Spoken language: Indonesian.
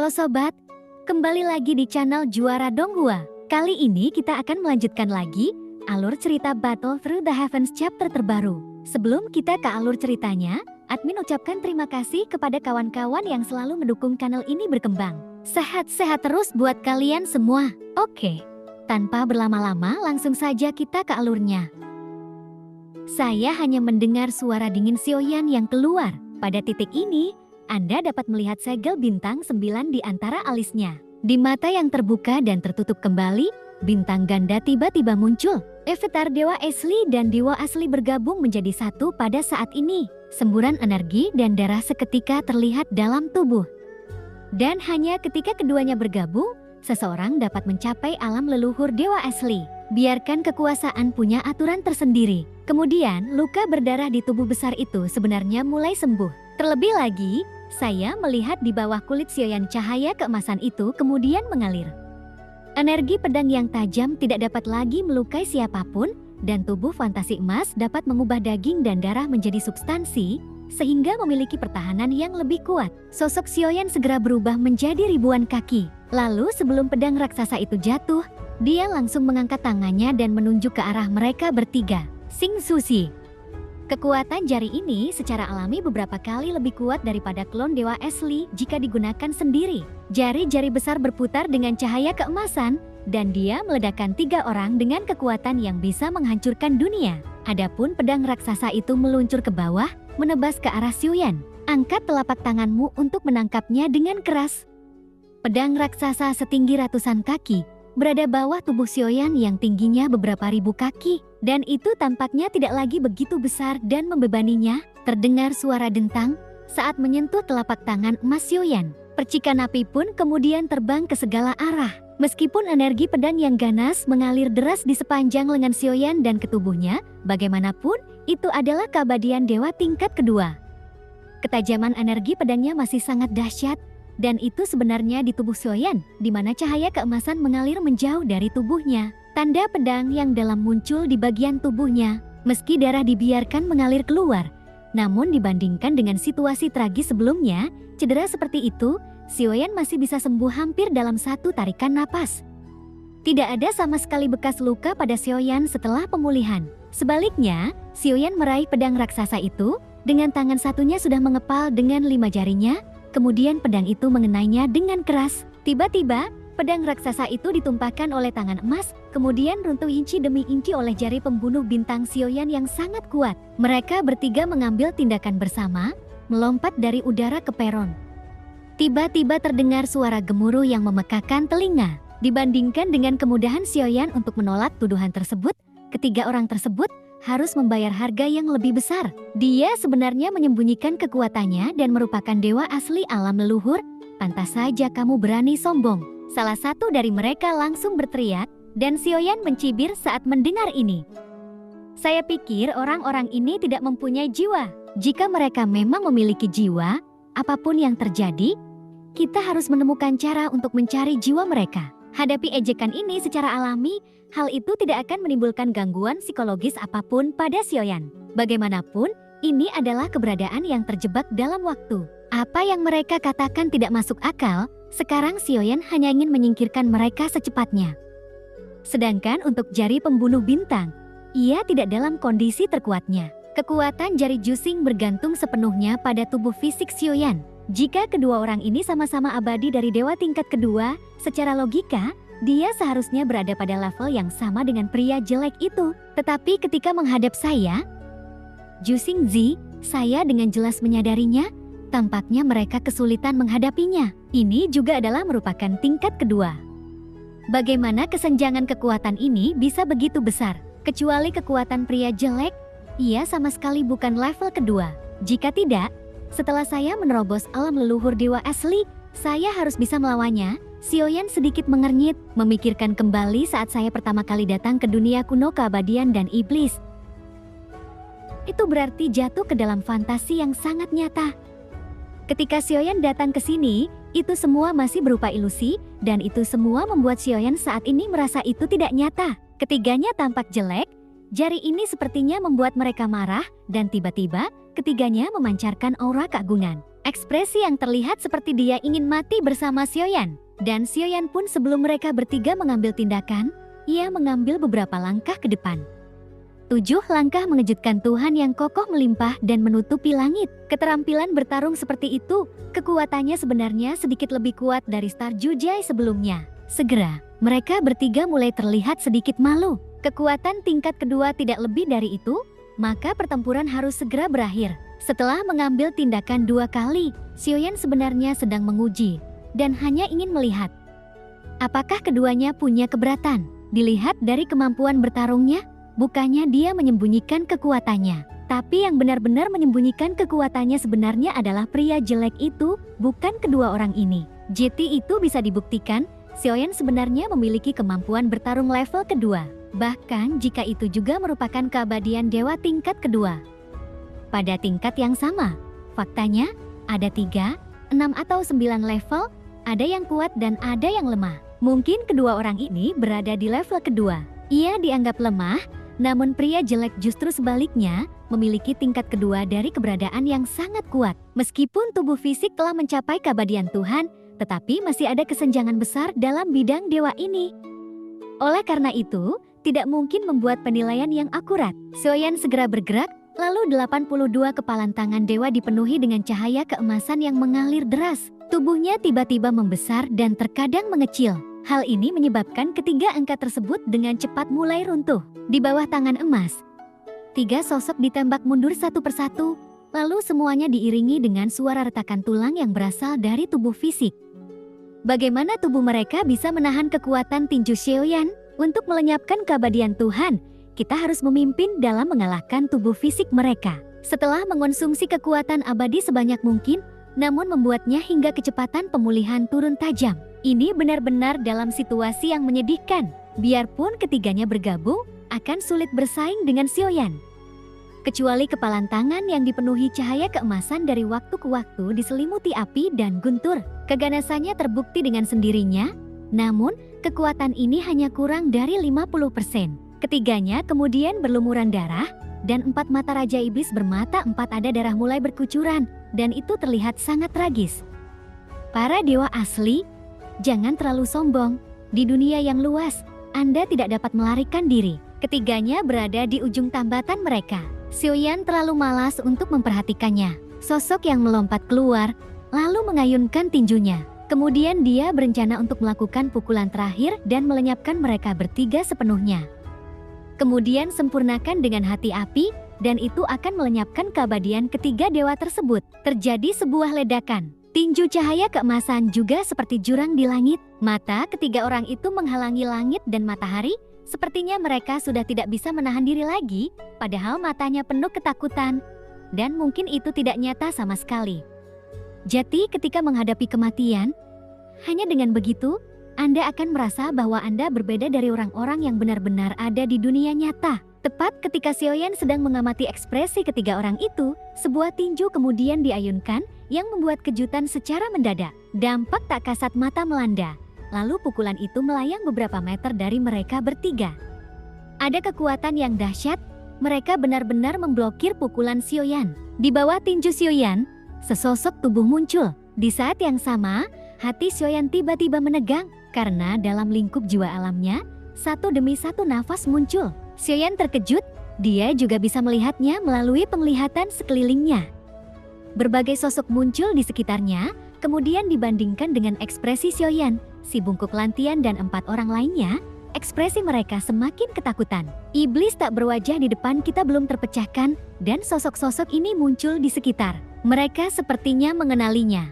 Halo sobat, kembali lagi di channel Juara Donghua. Kali ini kita akan melanjutkan lagi alur cerita Battle Through the Heavens chapter terbaru. Sebelum kita ke alur ceritanya, admin ucapkan terima kasih kepada kawan-kawan yang selalu mendukung channel ini berkembang. Sehat-sehat terus buat kalian semua. Oke, tanpa berlama-lama langsung saja kita ke alurnya. Saya hanya mendengar suara dingin Sioyan yang keluar. Pada titik ini, Anda dapat melihat segel bintang 9 di antara alisnya. Di mata yang terbuka dan tertutup kembali, bintang ganda tiba-tiba muncul. Avatar Dewa Asli dan Dewa Asli bergabung menjadi satu pada saat ini. Semburan energi dan darah seketika terlihat dalam tubuh. Dan hanya ketika keduanya bergabung, seseorang dapat mencapai alam leluhur Dewa Asli. Biarkan kekuasaan punya aturan tersendiri. Kemudian, luka berdarah di tubuh besar itu sebenarnya mulai sembuh. Terlebih lagi, saya melihat di bawah kulit Sioyan cahaya keemasan itu kemudian mengalir. Energi pedang yang tajam tidak dapat lagi melukai siapapun, dan tubuh fantasi emas dapat mengubah daging dan darah menjadi substansi, sehingga memiliki pertahanan yang lebih kuat. Sosok Sioyan segera berubah menjadi ribuan kaki. Lalu sebelum pedang raksasa itu jatuh, dia langsung mengangkat tangannya dan menunjuk ke arah mereka bertiga. Sing Sushi. Kekuatan jari ini secara alami beberapa kali lebih kuat daripada klon Dewa Asli jika digunakan sendiri. Jari-jari besar berputar dengan cahaya keemasan, dan dia meledakkan 3 orang dengan kekuatan yang bisa menghancurkan dunia. Adapun pedang raksasa itu meluncur ke bawah, menebas ke arah Sioyan. Angkat telapak tanganmu untuk menangkapnya dengan keras. Pedang raksasa setinggi ratusan kaki berada bawah tubuh Sioyan yang tingginya beberapa ribu kaki, dan itu tampaknya tidak lagi begitu besar dan membebaninya. Terdengar suara dentang saat menyentuh telapak tangan emas Sioyan. Percikan api pun kemudian terbang ke segala arah. Meskipun energi pedang yang ganas mengalir deras di sepanjang lengan Sioyan dan ke tubuhnya, bagaimanapun itu adalah keabadian dewa tingkat kedua. Ketajaman energi pedangnya masih sangat dahsyat. Dan itu sebenarnya di tubuh Sioyan, di mana cahaya keemasan mengalir menjauh dari tubuhnya. Tanda pedang yang dalam muncul di bagian tubuhnya. Meski darah dibiarkan mengalir keluar, namun dibandingkan dengan situasi tragis sebelumnya, cedera seperti itu, Sioyan masih bisa sembuh hampir dalam satu tarikan napas. Tidak ada sama sekali bekas luka pada Sioyan setelah pemulihan. Sebaliknya, Sioyan meraih pedang raksasa itu, dengan tangan satunya sudah mengepal dengan 5 jarinya. Kemudian pedang itu mengenainya dengan keras. Tiba-tiba, pedang raksasa itu ditumpahkan oleh tangan emas, kemudian runtuh inci demi inci oleh jari pembunuh bintang Sioyan yang sangat kuat. Mereka bertiga mengambil tindakan bersama, melompat dari udara ke peron. Tiba-tiba terdengar suara gemuruh yang memekakan telinga. Dibandingkan dengan kemudahan Sioyan untuk menolak tuduhan tersebut, ketiga orang tersebut harus membayar harga yang lebih besar. Dia sebenarnya menyembunyikan kekuatannya dan merupakan dewa asli alam leluhur. Pantas saja kamu berani sombong. Salah satu dari mereka langsung berteriak, dan Sioyan mencibir saat mendengar ini. Saya pikir orang-orang ini tidak mempunyai jiwa. Jika mereka memang memiliki jiwa, apapun yang terjadi, kita harus menemukan cara untuk mencari jiwa mereka. Hadapi ejekan ini secara alami, hal itu tidak akan menimbulkan gangguan psikologis apapun pada Sioyan. Bagaimanapun, ini adalah keberadaan yang terjebak dalam waktu. Apa yang mereka katakan tidak masuk akal, sekarang Sioyan hanya ingin menyingkirkan mereka secepatnya. Sedangkan untuk jari pembunuh bintang, ia tidak dalam kondisi terkuatnya. Kekuatan jari Jusing bergantung sepenuhnya pada tubuh fisik Sioyan. Jika kedua orang ini sama-sama abadi dari dewa tingkat kedua, secara logika, dia seharusnya berada pada level yang sama dengan pria jelek itu. Tetapi ketika menghadap saya, Jusing Zi, saya dengan jelas menyadarinya, tampaknya mereka kesulitan menghadapinya. Ini juga adalah merupakan tingkat kedua. Bagaimana kesenjangan kekuatan ini bisa begitu besar? Kecuali kekuatan pria jelek, ia sama sekali bukan level kedua. Jika tidak, setelah saya menerobos alam leluhur dewa asli, saya harus bisa melawannya. Sioyan sedikit mengernyit, memikirkan kembali saat saya pertama kali datang ke dunia kuno keabadian dan iblis. Itu berarti jatuh ke dalam fantasi yang sangat nyata. Ketika Sioyan datang ke sini, itu semua masih berupa ilusi, dan itu semua membuat Sioyan saat ini merasa itu tidak nyata. Ketiganya tampak jelek, Jari ini sepertinya membuat mereka marah dan tiba-tiba ketiganya memancarkan aura keagungan. Ekspresi yang terlihat seperti dia ingin mati bersama Xiaoyan. Dan Xiaoyan pun sebelum mereka bertiga mengambil tindakan, ia mengambil beberapa langkah ke depan. 7 langkah mengejutkan Tuhan yang kokoh melimpah dan menutupi langit. Keterampilan bertarung seperti itu, kekuatannya sebenarnya sedikit lebih kuat dari Star Jujai sebelumnya. Segera, mereka bertiga mulai terlihat sedikit malu. Kekuatan tingkat kedua tidak lebih dari itu, maka pertempuran harus segera berakhir. Setelah mengambil tindakan 2 kali, Xiaoyan sebenarnya sedang menguji dan hanya ingin melihat apakah keduanya punya keberatan. Dilihat dari kemampuan bertarungnya, bukannya dia menyembunyikan kekuatannya, tapi yang benar-benar menyembunyikan kekuatannya sebenarnya adalah pria jelek itu, bukan kedua orang ini. JT itu bisa dibuktikan, Xiaoyan sebenarnya memiliki kemampuan bertarung level kedua. Bahkan jika itu juga merupakan keabadian dewa tingkat kedua. Pada tingkat yang sama, faktanya ada 3, 6 atau 9 level, ada yang kuat dan ada yang lemah. Mungkin kedua orang ini berada di level kedua. Ia dianggap lemah, namun pria jelek justru sebaliknya memiliki tingkat kedua dari keberadaan yang sangat kuat. Meskipun tubuh fisik telah mencapai keabadian Tuhan, tetapi masih ada kesenjangan besar dalam bidang dewa ini. Oleh karena itu, tidak mungkin membuat penilaian yang akurat. Xiaoyan segera bergerak, lalu 82 kepalan tangan dewa dipenuhi dengan cahaya keemasan yang mengalir deras. Tubuhnya tiba-tiba membesar dan terkadang mengecil. Hal ini menyebabkan ketiga angka tersebut dengan cepat mulai runtuh. Di bawah tangan emas, 3 sosok ditembak mundur satu persatu, lalu semuanya diiringi dengan suara retakan tulang yang berasal dari tubuh fisik. Bagaimana tubuh mereka bisa menahan kekuatan tinju Xiaoyan? Untuk melenyapkan keabadian Tuhan, kita harus memimpin dalam mengalahkan tubuh fisik mereka. Setelah mengonsumsi kekuatan abadi sebanyak mungkin, namun membuatnya hingga kecepatan pemulihan turun tajam. Ini benar-benar dalam situasi yang menyedihkan. Biarpun ketiganya bergabung, akan sulit bersaing dengan Xiaoyan. Kecuali kepalan tangan yang dipenuhi cahaya keemasan dari waktu ke waktu diselimuti api dan guntur. Keganasannya terbukti dengan sendirinya, namun kekuatan ini hanya kurang dari 50%. Ketiganya kemudian berlumuran darah, dan 4 mata Raja Iblis bermata 4 ada darah mulai berkucuran, dan itu terlihat sangat tragis. Para dewa asli, jangan terlalu sombong. Di dunia yang luas, Anda tidak dapat melarikan diri. Ketiganya berada di ujung tambatan mereka. Xiaoyan terlalu malas untuk memperhatikannya. Sosok yang melompat keluar, lalu mengayunkan tinjunya. Kemudian dia berencana untuk melakukan pukulan terakhir dan melenyapkan mereka bertiga sepenuhnya. Kemudian sempurnakan dengan hati api, dan itu akan melenyapkan keabadian ketiga dewa tersebut. Terjadi sebuah ledakan. Tinju cahaya keemasan juga seperti jurang di langit. Mata ketiga orang itu menghalangi langit dan matahari. Sepertinya mereka sudah tidak bisa menahan diri lagi, padahal matanya penuh ketakutan. Dan mungkin itu tidak nyata sama sekali. Jadi ketika menghadapi kematian, hanya dengan begitu, Anda akan merasa bahwa Anda berbeda dari orang-orang yang benar-benar ada di dunia nyata. Tepat ketika Xiaoyan sedang mengamati ekspresi ketiga orang itu, sebuah tinju kemudian diayunkan yang membuat kejutan secara mendadak. Dampak tak kasat mata melanda. Lalu pukulan itu melayang beberapa meter dari mereka bertiga. Ada kekuatan yang dahsyat, mereka benar-benar memblokir pukulan Xiaoyan. Di bawah tinju Xiaoyan, sesosok tubuh muncul. Di saat yang sama, hati Xiaoyan tiba-tiba menegang, karena dalam lingkup jiwa alamnya, satu demi satu nafas muncul. Xiaoyan terkejut, dia juga bisa melihatnya melalui penglihatan sekelilingnya. Berbagai sosok muncul di sekitarnya, kemudian dibandingkan dengan ekspresi Xiaoyan, si bungkuk lantian dan 4 orang lainnya, ekspresi mereka semakin ketakutan. Iblis tak berwajah di depan kita belum terpecahkan, dan sosok-sosok ini muncul di sekitar. Mereka sepertinya mengenalinya.